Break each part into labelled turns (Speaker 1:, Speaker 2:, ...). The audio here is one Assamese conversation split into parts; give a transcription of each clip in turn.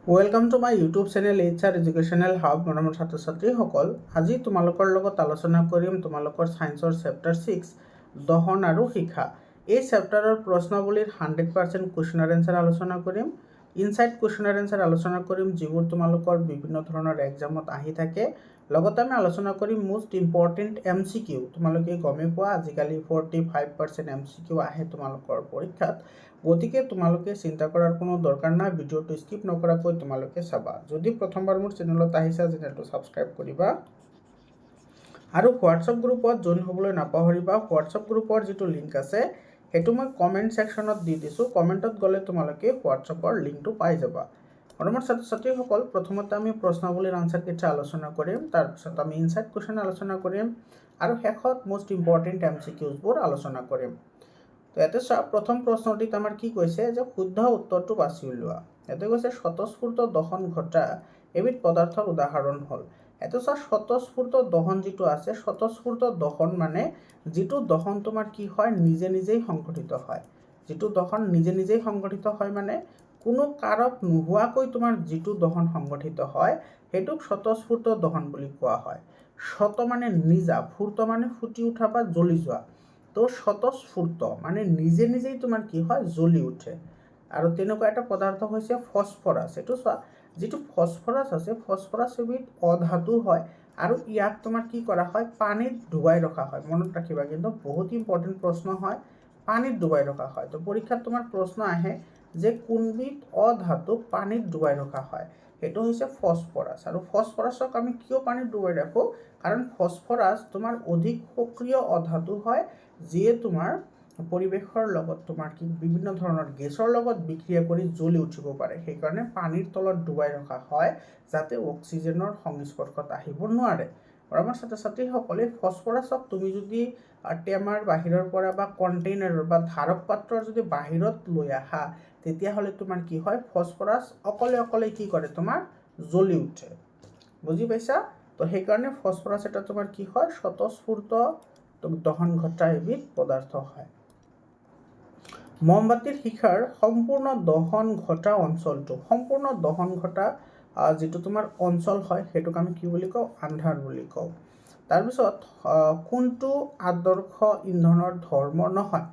Speaker 1: Welcome to my YouTube channel HR educational hub মৰমৰ ছাত্ৰ ছাত্ৰীসকল। আজি তোমালোকৰ লগত আলোচনা কৰিম তোমালোকৰ ছায়েন্সৰ চেপ্টাৰ 6 দহন আৰু শিক্ষা। এই চেপ্টাৰৰ প্ৰশ্নাৱলীৰ 100% কুৱেশ্যন আৰু এনচাৰ আলোচনা কৰিম। ইনচাইড কুৱেশ্যন আৰু এনচাৰ আলোচনা কৰিম যিবোৰ তোমালোকৰ বিভিন্ন ধৰণৰ এক্সামত আহি থাকে। লগতে আমি আলোচনা কৰিম মোষ্ট ইম্পৰ্টেণ্ট MCQ। তোমালোকে গমেই পোৱা আজিকালি 45% MCQ আহে তোমালোকৰ পৰীক্ষাত। গতিকে তোমালোকে চিন্তা কৰাৰ কোনো দৰকাৰ নাই, ভিডিঅ'টো স্কিপ নকৰাকৈ তোমালোকে চাবা। যদি প্ৰথমবাৰ মোৰ চেনেলত আহিছা চেনেলটো ছাবস্ক্ৰাইব কৰিবা আৰু হোৱাটছআপ গ্ৰুপত জইন হ'বলৈ নাপাহৰিবা। হোৱাটছআপ গ্ৰুপৰ যিটো লিংক আছে সেইটো মই কমেণ্ট ছেকশ্যনত দি দিছোঁ। কমেণ্টত গ'লে তোমালোকে হোৱাটছআপৰ লিংকটো পাই যাবা। মৰমৰ ছাত্ৰ ছাত্ৰীসকল, প্ৰথমতে আমি প্ৰশ্নাৱলীৰ আনচাৰকেইটা আলোচনা কৰিম, তাৰপিছত আমি ইনচাইড কুৱেশ্যন আলোচনা কৰিম আৰু শেষত মোষ্ট ইম্পৰ্টেণ্ট MCQবোৰ আলোচনা কৰিম। তো ইয়াতে চোৱা, প্ৰথম প্ৰশ্নটিত আমাৰ কি কৈছে যে শুদ্ধ উত্তৰটো বাছি উলিওৱা। ইয়াতে কৈছে স্বতঃস্ফূৰ্ত দহন ঘটা এবিধ পদাৰ্থৰ উদাহৰণ হ'ল। ইয়াতে চোৱা, স্বতঃস্ফূৰ্ত দহন যিটো আছে, স্বতঃস্ফূৰ্ত দহন মানে যিটো দহন তোমাৰ কি হয় নিজে নিজেই সংঘটিত হয়। যিটো দহন নিজে নিজেই সংঘটিত হয় মানে কোনো কাৰক নোহোৱাকৈ তোমাৰ যিটো দহন সংঘটিত হয় সেইটোক স্বতঃস্ফূৰ্ত দহন বুলি কোৱা হয়। স্বত মানে নিজা, স্ফূৰ্ত মানে ফুটি উঠা বা জ্বলি যোৱা। তো স্বতঃস্ফূৰ্ত মানে নিজে নিজেই তোমাৰ কি হয় জ্বলি উঠে। আৰু তেনেকুৱা এটা পদাৰ্থ হৈছে ফছফৰাছ। এইটো চোৱা, যিটো ফছফৰাছ আছে, ফছফৰাছ এবিধ অধাতু হয় আৰু ইয়াক তোমাৰ কি কৰা হয় পানীত ডুবাই ৰখা হয়। মনত ৰাখিবা, কিন্তু বহুত ইম্পৰ্টেণ্ট প্ৰশ্ন হয়, পানীত ডুবাই ৰখা হয়। তো পৰীক্ষাত তোমাৰ প্ৰশ্ন আহে যে কোনবিধ অধাতুক পানীত ডুবাই ৰখা হয়, সেইটো হৈছে ফছফৰাছ। আৰু ফছফৰাছক আমি কিয় পানীত ডুবাই ৰাখোঁ, কাৰণ ফছফৰাছ তোমাৰ অধিক সক্ৰিয় অধাতু হয় যিয়ে তোমাৰ পৰিৱেশৰ লগত তোমাৰ কি বিভিন্ন ধৰণৰ গেছৰ লগত বিক্ৰিয়া কৰি জ্বলি উঠিব পাৰে। সেইকাৰণে পানীৰ তলত ডুবাই ৰখা হয় যাতে অক্সিজেনৰ সংস্পৰ্শত আহিব নোৱাৰে। আৰু আমাৰ ছাত্ৰ ছাত্ৰীসকলে ফছফৰাছক তুমি যদি টেমাৰ বাহিৰৰ পৰা বা কণ্টেইনাৰৰ বা ধাৰক পাত্ৰৰ যদি বাহিৰত লৈ আহা তেতিয়াহ'লে তোমাৰ কি হয় ফছফৰাছ অকলে অকলে কি কৰে তোমাৰ জ্বলি উঠে। বুজি পাইছা? তো সেইকাৰণে ফছফৰাছ এটা তোমাৰ কি হয় স্বতঃস্ফূৰ্ত দহন ঘটা এবিধ পদাৰ্থ হয়। মমবাতিৰ শিখাৰ সম্পূৰ্ণ দহন ঘটা অঞ্চলটো, সম্পূৰ্ণ দহন ঘটা যিটো তোমাৰ অঞ্চল হয় সেইটোক আমি কি বুলি কওঁ আন্ধাৰ বুলি কওঁ। তাৰপিছত কোনটো আদৰ্শ ইন্ধনৰ ধৰ্ম নহয়।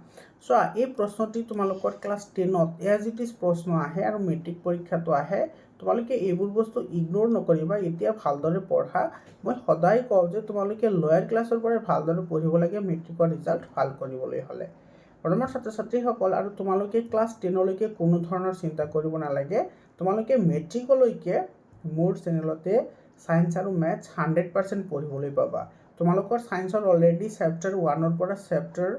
Speaker 1: চোৱা, এই প্ৰশ্নটি তোমালোকৰ ক্লাছ 10ত এজ ইট ইজ প্ৰশ্ন আহে আৰু মেট্ৰিক পৰীক্ষাটো আহে। তোমালোকে এইবোৰ বস্তু ইগনোৰ নকৰিবা, এতিয়া ভালদৰে পঢ়া। মই সদায় কওঁ যে তোমালোকে লয়াৰ ক্লাছৰ পৰা ভালদৰে পঢ়িব লাগে মেট্ৰিকৰ ৰিজাল্ট ভাল কৰিবলৈ হ'লে। মৰমৰ ছাত্ৰ ছাত্ৰীসকল, আৰু তোমালোকে ক্লাছ 10লৈকে কোনো ধৰণৰ চিন্তা কৰিব নালাগে। তোমালোকে মেট্ৰিকলৈকে মোৰ চেনেলতে ছায়েন্স আৰু মেথছ 100% পঢ়িবলৈ পাবা। তোমালোকৰ ছায়েন্সৰ অলৰেডি চেপ্টাৰ 1ৰ পৰা চেপ্টাৰ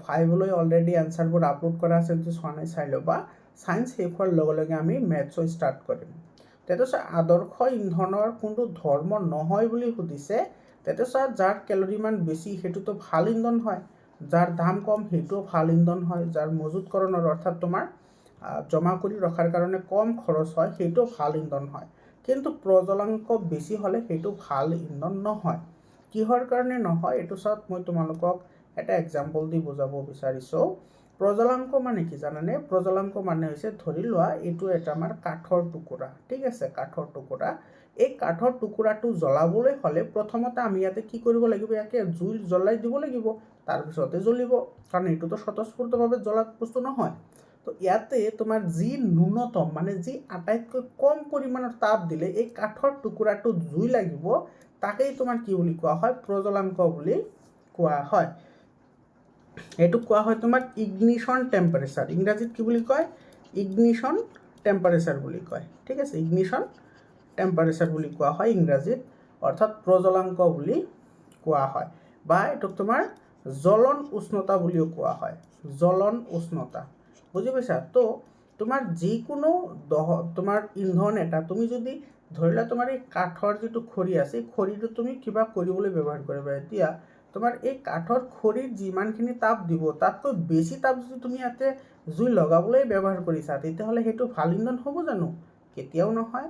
Speaker 1: 5লৈ অলৰেডি এনচাৰবোৰ আপলোড কৰা আছে, যদি চোৱা নাই চাই ল'বা। ছায়েন্স শেষ হোৱাৰ লগে লগে আমি মেথছো ষ্টাৰ্ট কৰিম। তেতিয়া চোৱা, আদৰ্শ ইন্ধনৰ কোনটো ধৰ্ম নহয় বুলি সুধিছে। তেতিয়া চোৱা, যাৰ কেলৰিমান বেছি সেইটোতো ভাল ইন্ধন হয়, যাৰ দাম কম সেইটোও ভাল ইন্ধন হয়, যাৰ মজুতকৰণৰ অৰ্থাৎ তোমাৰ জমা কৰি ৰখাৰ কাৰণে কম খৰচ হয় সেইটো ভাল ইন্ধন হয়। কিন্তু প্ৰজ্বলাংক বেছি হ'লে সেইটো ভাল ইন্ধন নহয়। কিহৰ কাৰণে নহয় এইটো চাওক, মই তোমালোকক এটা এক্সাম্পল দি বুজাব বিচাৰিছোঁ। প্ৰজ্বলাংক মানে কি জানানে? প্ৰজ্বলাংক মানে হৈছে, ধৰি লোৱা এইটো এটা আমাৰ কাঠৰ টুকুৰা, ঠিক আছে, কাঠৰ টুকুৰা। এই কাঠৰ টুকুৰাটো জ্বলাবলৈ হ'লে প্ৰথমতে আমি ইয়াতে কি কৰিব লাগিব, ইয়াকে জুই জ্বলাই দিব লাগিব, তাৰপিছতে জ্বলিব, কাৰণ এইটোতো স্বতঃস্ফূৰ্তভাৱে জ্বলা বস্তু নহয়। তো ইয়াতে তোমাৰ যি ন্যূনতম মানে যি আটাইতকৈ কম পৰিমাণৰ তাপ দিলে এই কাঠৰ টুকুৰাটোত জুই লাগিব, তাকেই তোমাৰ কি বুলি কোৱা হয় প্ৰজ্বলাংক বুলি কোৱা হয়। এইটো কোৱা হয় তোমাৰ ইগনিশ্যন টেম্পাৰেচাৰ। ইংৰাজীত কি বুলি কয়? ইগনিশ্যন টেম্পাৰেচাৰ বুলি কয়, ঠিক আছে, ইগনিশ্যন টেম্পাৰেচাৰ বুলি কোৱা হয় ইংৰাজীত, অৰ্থাৎ প্ৰজ্বলাংক বুলি কোৱা হয়। বা এইটোক তোমাৰ জ্বলন উষ্ণতা বুলিও কোৱা হয়, জ্বলন উষ্ণতা। বুজি পাইছা? তো তোমাৰ যিকোনো তোমাৰ ইন্ধন এটা তুমি যদি ধৰি লোৱা তোমাৰ এই কাঠৰ যিটো খৰি আছে, খৰিটো তুমি কিবা কৰিবলৈ ব্যৱহাৰ কৰিবা। এতিয়া তোমাৰ এই কাঠৰ খৰিত যিমানখিনি তাপ দিব তাতকৈ বেছি তাপ যদি তুমি ইয়াতে জুই লগাবলৈ ব্যৱহাৰ কৰিছা তেতিয়াহ'লে সেইটো ভাল ইন্ধন হ'ব জানো? কেতিয়াও নহয়।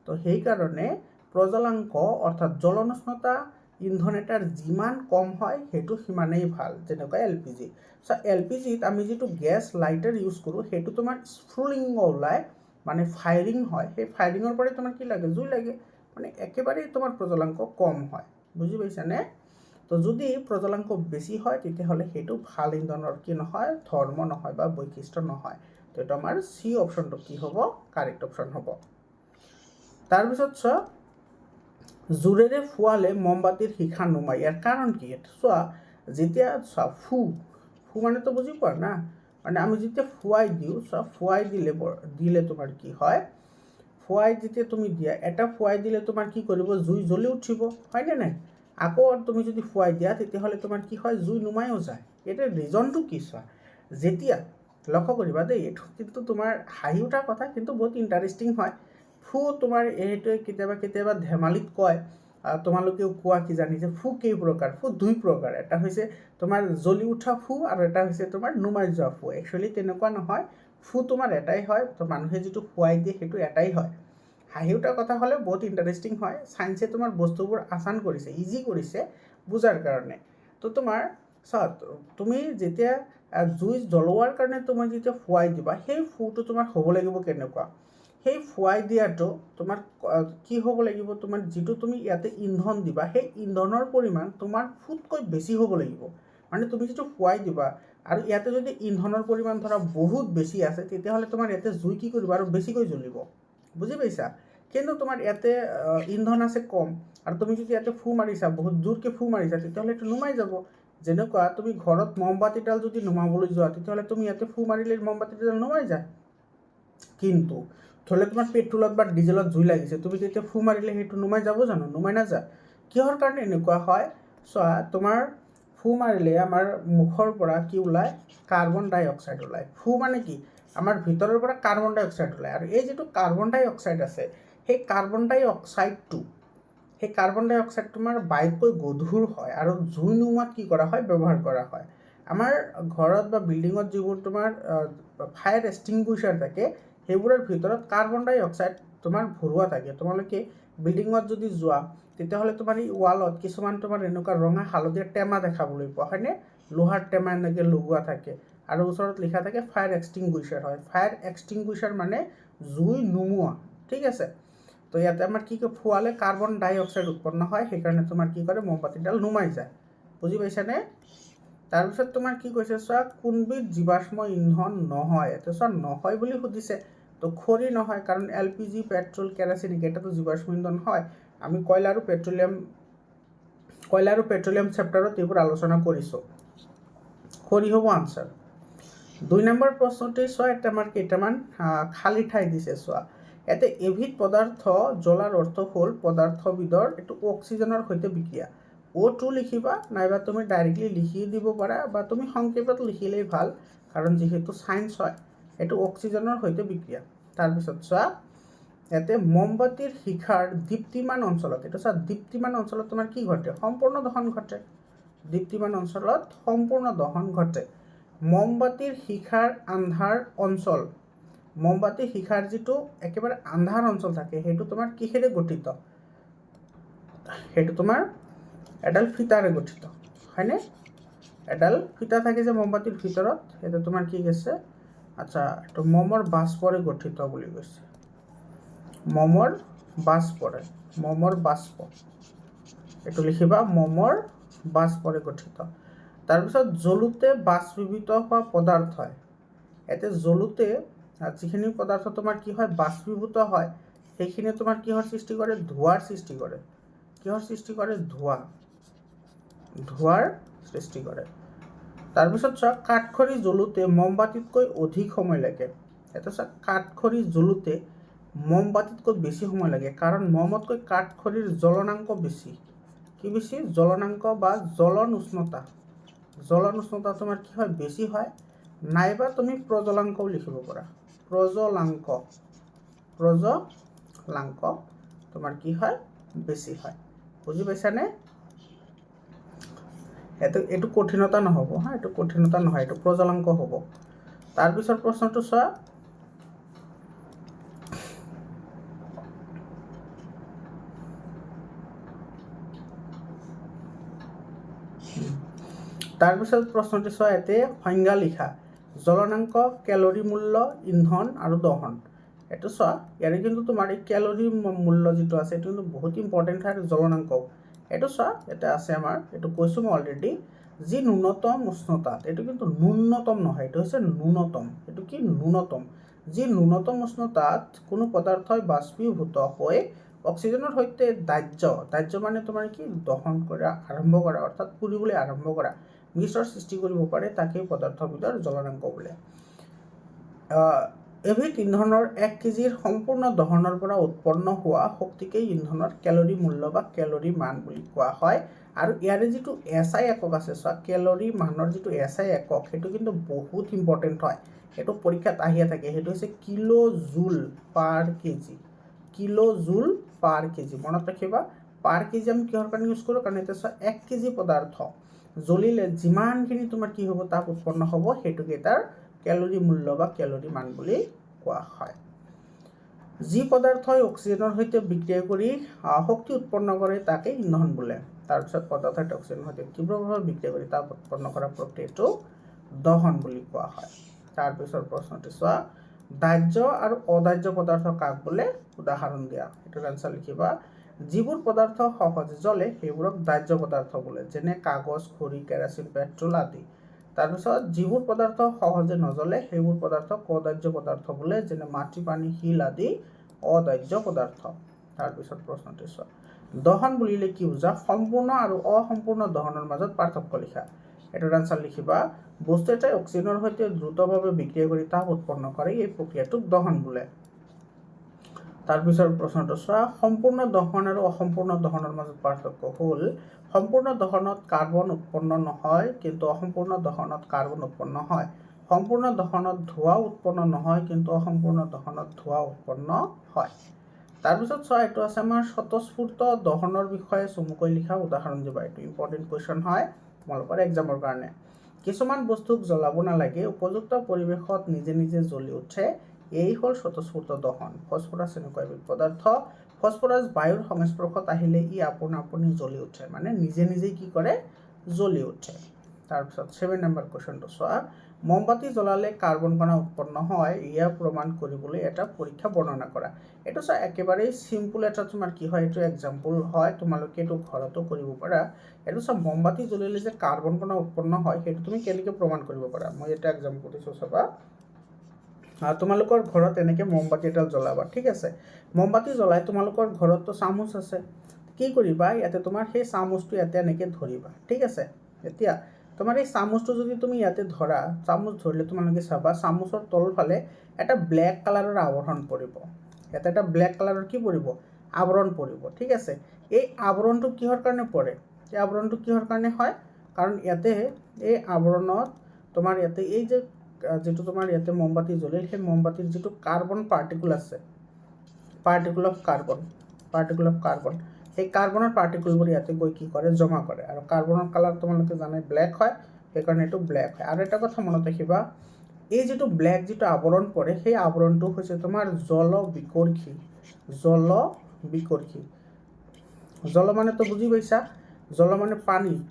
Speaker 1: তো সেইকাৰণে প্ৰজ্বলাংক অৰ্থাৎ জ্বলন উষ্ণতা ইন্ধন এটাৰ যিমান কম হয় সেইটো সিমানেই ভাল। যেনেকুৱা LPG। চ' LPGত আমি যিটো গেছ লাইটাৰ ইউজ কৰোঁ সেইটো তোমাৰ স্ফুলিংগ ওলায়, মানে ফায়াৰিং হয়, সেই ফায়াৰিঙৰ পৰাই তোমাৰ কি লাগে, জুই লাগে, মানে একেবাৰেই তোমাৰ প্ৰজ্বলাংক কম হয়। বুজি পাইছানে? তো যদি প্ৰজ্বলাংক বেছি হয় তেতিয়াহ'লে সেইটো ভাল ইন্ধনৰ কি নহয়, ধৰ্ম নহয় বা বৈশিষ্ট্য নহয়। তো এইটো আমাৰ চি অপশ্যনটো কি হ'ব, কাৰেক্ট অপশ্যন হ'ব। তাৰপিছত চোৱা, জোৰেৰে ফুৱালে মমবাতিৰ শিখা নুমাই, ইয়াৰ কাৰণ কি? চোৱা, যেতিয়া চোৱা ফু মানেতো বুজি পোৱা না, মানে আমি যেতিয়া ফুৱাই দিওঁ, চোৱা ফুৱাই দিলে তোমাৰ কি হয়, ফুৱাই যেতিয়া তুমি দিয়া, এটা ফুৱাই দিলে তোমাৰ কি কৰিব, জুই জ্বলি উঠিব, হয়নে নাই? আকৌ তুমি যদি ফুৱাই দিয়া তেতিয়াহ'লে তোমাৰ কি হয়, জুই নুমায়ো যায়। এতিয়া ৰিজনটো কি চোৱা, যেতিয়া লক্ষ্য কৰিবা দেই, এইটো কিন্তু তোমাৰ হাঁহি উঠাৰ কথা কিন্তু বহুত ইণ্টাৰেষ্টিং হয়। তোমাৰ এইটোৱে কেতিয়াবা ধেমালিত কয়, তোমালোকেও কোৱা কিজানি যে কেই প্ৰকাৰ, দুই প্ৰকাৰ, এটা হৈছে তোমাৰ জ্বলি উঠা আৰু এটা হৈছে তোমাৰ নুমাই যোৱা একচুৱেলি তেনেকুৱা নহয়, তোমাৰ এটাই হয়, তো মানুহে যিটো ফুৱাই দিয়ে সেইটো এটাই হয়। হাঁহি উঠাৰ কথা হ'লে বহুত ইণ্টাৰেষ্টিং হয়, চায়েন্সে তোমাৰ বস্তুবোৰ আসান কৰিছে, ইজি কৰিছে বুজাৰ কাৰণে। তো তোমাৰ চোৱা, তুমি যেতিয়া জুই জ্বলোৱাৰ কাৰণে তুমি যেতিয়া ফুৱাই দিবা, সেই ফুটো তোমাৰ হ'ব লাগিব কেনেকুৱা, সেই ফুৱাই দিয়াটো তোমাৰ কি হ'ব লাগিব, তোমাৰ যিটো তুমি ইয়াতে ইন্ধন দিবা, সেই ইন্ধনৰ পৰিমাণ তোমাৰ ফুটকৈ বেছি হ'ব লাগিব। মানে তুমি যিটো ফুৱাই দিবা আৰু ইয়াতে যদি ইন্ধনৰ পৰিমাণ ধৰা বহুত বেছি আছে, তেতিয়াহ'লে তোমাৰ ইয়াতে জুই কি কৰিব, আৰু বেছিকৈ জ্বলিব। বুজি পাইছা? কিন্তু তোমাৰ ইয়াতে ইন্ধন আছে কম, আৰু তুমি যদি ইয়াতে মাৰিছা, বহুত জোৰকৈ মাৰিছা, তেতিয়াহ'লে এইটো নুমাই যাব। যেনেকুৱা তুমি ঘৰত মমবাতিডাল যদি নুমাবলৈ যোৱা, তেতিয়াহ'লে তুমি ইয়াতে মাৰিলে মমবাতিডাল নুমাই যায়। কিন্তু ধৰি লওক তোমাৰ পেট্ৰলত বা ডিজেলত জুই লাগিছে, তুমি তেতিয়া মাৰিলে সেইটো নুমাই যাব জানো? নুমাই নাযায়। কিহৰ কাৰণে এনেকুৱা হয়? চোৱা, তোমাৰ মাৰিলে আমাৰ মুখৰ পৰা কি ওলায়, কাৰ্বন ডাই অক্সাইড ওলায়। মানে কি, আমাৰ ভিতৰৰ পৰা কাৰ্বন ডাই অক্সাইড ওলায়, আৰু এই যিটো কাৰ্বন ডাই অক্সাইড আছে, সেই কাৰ্বন ডাই অক্সাইড তোমাৰ বায়ুতকৈ গধুৰ হয়, আৰু জুই নুমুৱাত কি কৰা হয়, ব্যৱহাৰ কৰা হয়। আমাৰ ঘৰত বা বিল্ডিঙত যিবোৰ তোমাৰ ফায়াৰ এক্সটিংগুইশ্বাৰ থাকে, সেইবোৰৰ ভিতৰত কাৰ্বন ডাই অক্সাইড তোমাৰ ভৰোৱা থাকে। তোমালোকে বিল্ডিঙত যদি যোৱা, তেতিয়াহ'লে তোমাৰ এই ৱালত কিছুমান তোমাৰ এনেকুৱা ৰঙা হালধীয়া টেমা দেখাবলৈ পোৱা, হয়নে? লোহাৰ টেমা এনেকৈ লগোৱা থাকে, আৰু ওচৰত লিখা থাকে ফায়াৰ এক্সটিংগুইশ্বাৰ হয়। ফায়াৰ এক্সটিংগুইশ্বাৰ মানে জুই নুমুৱা, ঠিক আছে? তো ইয়াতে আমাৰ কি কয়, ফুৱালে কাৰ্বন ডাই অক্সাইড উৎপন্ন হয়, সেইকাৰণে তোমাৰ কি কৰে, মমবাতিডাল নুমাই যায়। বুজি পাইছানে? তাৰপিছত তোমাৰ কি কৈছে চোৱা, কোনবিধ জীৱাশ্ম ইন্ধন নহয়, এইটো চোৱা নহয় বুলি সুধিছে, তো খৰি নহয়, কাৰণ LPG, পেট্ৰল, কেৰাচিন এইকেইটাতো জীৱাশ্ম ইন্ধন হয়। আমি কয়লা আৰু পেট্ৰলিয়াম চেপ্টাৰত এইবোৰ আলোচনা কৰিছোঁ। খৰি হ'ব আনচাৰ। 2 নম্বৰ প্ৰশ্নতে চোৱা, এটা আমাৰ কেইটামান খালী ঠাই দিছে চোৱা। ইয়াতে এবিধ পদাৰ্থ জ্বলাৰ অৰ্থ হ'ল পদাৰ্থবিধৰ এইটো অক্সিজেনৰ সৈতে বিক্ৰিয়া। O2 লিখিবা, নাইবা তুমি ডাইৰেক্টলি লিখি দিব পাৰা, বা তুমি সংক্ষেপত লিখিলেই ভাল, কাৰণ যিহেতু ছায়েন্স হয়, এইটো অক্সিজেনৰ সৈতে বিক্ৰিয়া। তাৰপিছত চোৱা, ইয়াতে মমবাতিৰ শিখাৰ দীপ্তিমান অঞ্চলত, এইটো চোৱা, দীপ্তিমান অঞ্চলত তোমাৰ কি ঘটে, সম্পূৰ্ণ দহন ঘটে। দীপ্তিমান অঞ্চলত সম্পূৰ্ণ দহন ঘটে। মমবাতিৰ শিখাৰ আন্ধাৰ অঞ্চল, মমবাতিৰ শিখাৰ যিটো একেবাৰে আন্ধাৰ অঞ্চল থাকে, সেইটো তোমাৰ কিহেৰে গঠিত, সেইটো তোমাৰ এডাল ফিতাৰে গঠিত, হয়নে? এডাল ফিতা থাকে যে মমবাতিৰ ভিতৰত, সেইটো তোমাৰ কি কৈছে, আচ্ছা, এইটো মমৰ বাষ্পৰে গঠিত বুলি কৈছে। মমৰ বাষ্প, এইটো লিখিবা, মমৰ বাষ্পৰে গঠিত। তাৰপিছত জ্বলোতে বাষ্পীভূত হোৱা পদাৰ্থ হয়। ইয়াতে জ্বলোতে যিখিনি পদাৰ্থ তোমাৰ কি হয়, বাষ্পীভূত হয়, সেইখিনি তোমাৰ কিহৰ সৃষ্টি কৰে, ধোঁৱাৰ সৃষ্টি কৰে। কিহৰ সৃষ্টি কৰে, ধোঁৱাৰ সৃষ্টি কৰে। তাৰপিছত চোৱা, কাঠখৰি জ্বলোতে মমবাতিতকৈ অধিক সময় লাগে। এটা চোৱা, কাঠখৰি জ্বলোতে মমবাতিতকৈ বেছি সময় লাগে, কাৰণ মমতকৈ কাঠখৰিৰ জ্বলনাংক বেছি। কি বেছি? জ্বলনাংক বা জ্বলন উষ্ণতা তোমাৰ কি হয়, বেছি হয়। নাইবা তুমি প্ৰজ্বলাংকও লিখিব পাৰা, প্ৰজ্বলাংক তোমাৰ কি হয়, বেছি হয়। বুজি পাইছানে? এইটো কঠিনতা নহ'ব হা, এইটো কঠিনতা নহয়, এইটো প্ৰজ্বলাংক হ'ব। তাৰপিছৰ প্ৰশ্নটো চোৱা, তাৰপিছত প্ৰশ্নটো ইয়াতে সংজ্ঞা লিখা, জ্বলনাংক, কেলৰি মূল্য, ইন্ধন আৰু দহন। এইটো চোৱা ইয়াৰে কিন্তু তোমাৰ এই কেলৰি মূল্য যিটো আছে এইটো কিন্তু বহুত ইম্পৰ্টেণ্ট হয় জ্বলনাংক এইটো চোৱা ইয়াতে আছে আমাৰ এইটো কৈছোঁ মই অলৰেডি যি ন্যূনতম উষ্ণতাত এইটো কিন্তু ন্যূনতম নহয় এইটো হৈছে ন্যূনতম এইটো কি ন্যূনতম যি ন্যূনতম উষ্ণতাত কোনো পদাৰ্থই বাষ্পীভূত হৈ অক্সিজেনৰ সৈতে দাহ্য মানে তোমাৰ কি দহন কৰা আৰম্ভ কৰা অৰ্থাৎ পুৰিবলৈ আৰম্ভ কৰা মিশ্ৰৰ সৃষ্টি কৰিব পাৰে তাকেই পদাৰ্থবিধৰ জ্বলনাংক বোলে এবিধ ইন্ধনৰ 1 কেজিৰ সম্পূৰ্ণ দহনৰ পৰা উৎপন্ন হোৱা শক্তিকেই ইন্ধনৰ কেলৰি মূল্য বা কেলৰি মান বুলি কোৱা হয় আৰু ইয়াৰে যিটো SI একক আছে চোৱা কেলৰি মানৰ যিটো SI একক সেইটো কিন্তু বহুত ইম্পৰ্টেণ্ট হয় সেইটো পৰীক্ষাত আহিয়ে থাকে সেইটো হৈছে কিলো জুল পাৰ কেজি কিলো জুল পাৰ কেজি মনত ৰাখিবা পাৰ কেজি আমি কিহৰ কাৰণে ইউজ কৰোঁ কাৰণ এতিয়া চোৱা 1 কেজি পদাৰ্থ জ্বলিলে যিমানখিনি তোমাৰ কি হ'ব তাপ উৎপন্ন হ'ব সেইটোকে তাৰ কেলৰি মূল্য বা কেলৰি মান বুলি কোৱা হয় যি পদাৰ্থই অক্সিজেনৰ সৈতে বিক্ৰিয়া কৰি শক্তি উৎপন্ন কৰে তাকে ইন্ধন বোলে তাৰপিছত পদাৰ্থই অক্সিজেনৰ সৈতে তীব্ৰভাৱে বিক্ৰিয়া কৰি তাপ উৎপন্ন কৰা প্ৰক্ৰিয়াটো দহন বুলি কোৱা হয় তাৰপিছত প্ৰশ্নটো চোৱা দাহ্য আৰু অদাহ্য পদাৰ্থ কাক বোলে উদাহৰণ দিয়া এটাৰ আনসাৰ লিখিবা যিবোৰ পদাৰ্থ সহজে জ্বলে সেইবোৰক দাহ্য পদাৰ্থ বোলে যেনে কাগজ খৰি কেৰাচিন পেট্ৰল আদি তাৰপিছত যিবোৰ পদাৰ্থ সহজে নজ্বলে সেইবোৰ পদাৰ্থক অদাহ্য পদাৰ্থ বোলে যেনে মাটি পানী শিল আদি অদাহ্য পদাৰ্থ তাৰপিছত প্ৰশ্নটো চোৱা দহন বুলিলে কি বুজা সম্পূৰ্ণ আৰু অসম্পূৰ্ণ দহনৰ মাজত পাৰ্থক্য লিখা এটাৰ আনসাৰ লিখিবা বস্তু এটাই অক্সিজেনৰ সৈতে দ্ৰুতভাৱে বিক্ৰিয়া কৰি তাপ উৎপন্ন কৰে এই প্ৰক্ৰিয়াটোক দহন বোলে তাৰপিছৰ প্ৰশ্নটো চোৱা সম্পূৰ্ণ দহন আৰু অসম্পূৰ্ণ দহনৰ মাজত পাৰ্থক্য হ'ল সম্পূৰ্ণ দহনত কাৰ্বন উৎপন্ন নহয় কিন্তু অসম্পূৰ্ণ দহনত কাৰ্বন উৎপন্ন হয় সম্পূৰ্ণ দহনত ধোঁৱা উৎপন্ন নহয় কিন্তু অসম্পূৰ্ণ দহনত ধোঁৱা উৎপন্ন হয় তাৰপিছত চোৱা এইটো আছে আমাৰ স্বতঃস্ফূৰ্ত দহনৰ বিষয়ে চমুকৈ লিখা উদাহৰণ দিবা এইটো ইম্পৰ্টেণ্ট কুৱেশ্যন হয় তোমালোকৰ এক্সামৰ কাৰণে কিছুমান বস্তুক জ্বলাব নালাগে উপযুক্ত পৰিৱেশত নিজে নিজে জ্বলি উঠে এই হ'ল স্বতঃস্ফূৰ্ত দহন ফসফৰাছ এনেকুৱা এবিধ পদাৰ্থ ফসফৰাছ বায়ুৰ সংস্পৰ্শত আহিলে ই আপোনা আপুনি জ্বলি উঠে মানে নিজে নিজেই কি কৰে জ্বলি উঠে তাৰপিছত 7 নম্বৰ কুৱেশ্যনটো চোৱা মমবাতি জ্বলালে কাৰ্বন কণা উৎপন্ন হয় ইয়াক প্ৰমাণ কৰিবলৈ এটা পৰীক্ষা বৰ্ণনা কৰা এইটো চোৱা একেবাৰেই সিম্পল এটা তোমাৰ কি হয় এইটো এক্সাম্পল হয় তোমালোকে এইটো ঘৰতো কৰিব পাৰা এইটো চোৱা মমবাতি জ্বলিলে যে কাৰ্বন কণা উৎপন্ন হয় সেইটো তুমি কেনেকৈ প্ৰমাণ কৰিব পাৰা মই এটা এক্সাম্পল দিছোঁ চাবা তোমালোকৰ ঘৰত এনেকৈ মমবাতি এডাল জ্বলাবা ঠিক আছে মমবাতি জ্বলাই তোমালোকৰ ঘৰততো চামুচ আছে কি কৰিবা ইয়াতে তোমাৰ সেই চামুচটো ইয়াতে এনেকৈ ধৰিবা ঠিক আছে এতিয়া তোমাৰ এই চামুচটো যদি তুমি ইয়াতে ধৰা চামুচ ধৰিলে তোমালোকে চাবা চামুচৰ তলফালে এটা ব্লেক কালাৰৰ আৱৰণ পৰিব ইয়াতে এটা ব্লেক কালাৰৰ কি পৰিব আৱৰণ পৰিব ঠিক আছে এই আৱৰণটো কিহৰ কাৰণে পৰে এই আৱৰণটো কিহৰ কাৰণে হয় কাৰণ ইয়াতে এই আৱৰণত তোমাৰ ইয়াতে এই যে যেটো তোমাৰ ইয়াতে মমবাতি জ্বলিল সেই মমবাতিৰ যেটো কাৰ্বন পাৰ্টিকল আছে পাৰ্টিকল অফ কাৰ্বন সেই কাৰ্বনৰ পাৰ্টিকলবোৰ ইয়াতে গৈ কি কৰে জমা কৰে আৰু কাৰ্বনৰ কালাৰ তোমালোকে জানে ব্লেক হয় সেইকাৰণে এইটো ব্লেক হয় আৰু এটা কথা মনত ৰাখিবা এই যেটো ব্লেক যেটো আৱৰণ পৰে সেই আৱৰণটো হৈছে তোমাৰ জল বিকৰ্ষী জল মানে তো বুজি পাইছা জল মানে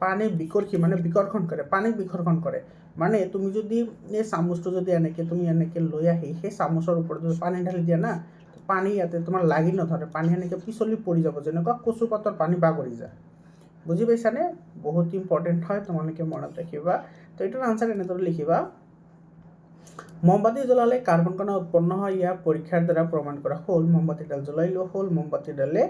Speaker 1: পানী বিকৰ্ষী মানে বিকৰ্ষণ কৰে পানীক বিকৰ্ষণ কৰে মানে তুমি যদি এই চামুচটো যদি এনেকৈ তুমি এনেকৈ লৈ আহি সেই চামুচৰ ওপৰত যদি পানী ঢালি দিয়া না পানী ইয়াতে তোমাৰ লাগি নধৰে পানী এনেকৈ পিছলি পৰি যাব যেনেকুৱা কচু পাতৰ পানী বাগৰি যায় বুজি পাইছানে বহুত ইম্পৰ্টেণ্ট হয় তোমালোকে মনত ৰাখিবা তো এইটোৰ আনসাৰ এনেদৰে লিখিবা মমবাতি জ্বলালে কাৰ্বন কণা উৎপন্ন হয় ইয়াক পৰীক্ষাৰ দ্বাৰা প্ৰমাণ কৰা হ'ল মমবাতিডাল জ্বলাই লোৱা হ'ল মমবাতিডালে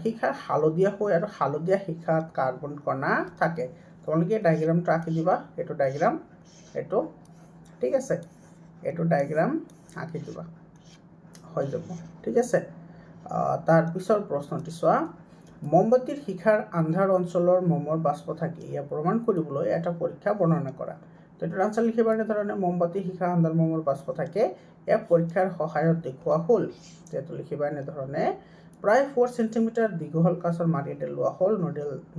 Speaker 1: শিখা হালধীয়া হয় আৰু হালধীয়া শিখাত কাৰ্বন কণা থাকে তোমালোকে ডায়াগ্ৰামটো আঁকি দিবা এইটো ডায়াগ্ৰাম এইটো ঠিক আছে এইটো ডায়াগ্ৰাম আঁকি দিবা হৈ যাব ঠিক আছে তাৰ পিছৰ প্ৰশ্নটি চোৱা মমবাতিৰ শিখাৰ আন্ধাৰ অঞ্চলৰ মমৰ বাষ্প থাকে ইয়াক প্ৰমাণ কৰিবলৈ এটা পৰীক্ষা বৰ্ণনা কৰা তো এটাৰ আনসাৰ লিখিবা এনেধৰণে মমবাতিৰ শিখা আন্ধাৰ মমৰ বাষ্প থাকে ইয়াক পৰীক্ষাৰ সহায়ত দেখুওৱা হ'ল এইটো লিখিবা এনেধৰণে প্ৰায় 4 সেন্টিমিটাৰ দীঘল কাঁচৰ মাটি এটা লোৱা হ'ল